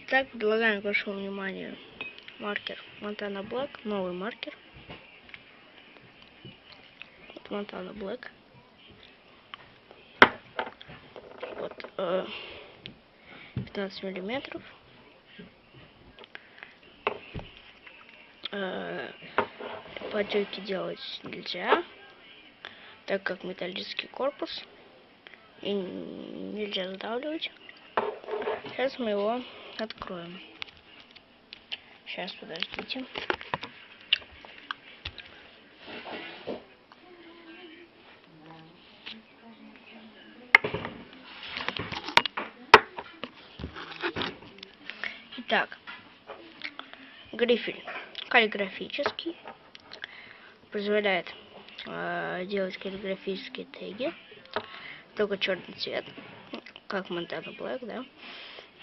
Так, предлагаем к вашему вниманию маркер Montana Black, новый маркер. Вот Montana Black. Вот 15 миллиметров. Потеки делать нельзя, так как металлический корпус, и нельзя сдавливать. Сейчас мы его откроем. Сейчас, подождите. Итак, грифель каллиграфический, позволяет делать каллиграфические теги, только черный цвет, как Montana Black, да,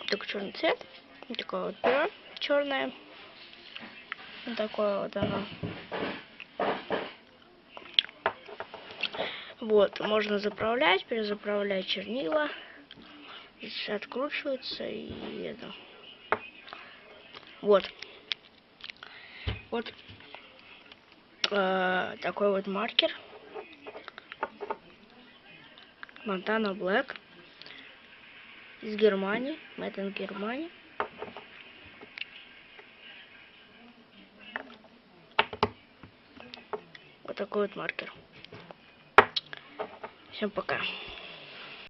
только черный цвет, вот такое вот перо черное, вот такое вот оно. Вот, можно заправлять, перезаправлять чернила, здесь откручивается и это. Вот такой вот маркер Montana Black из Германии, Made in Germany. Вот такой вот маркер. Всем пока.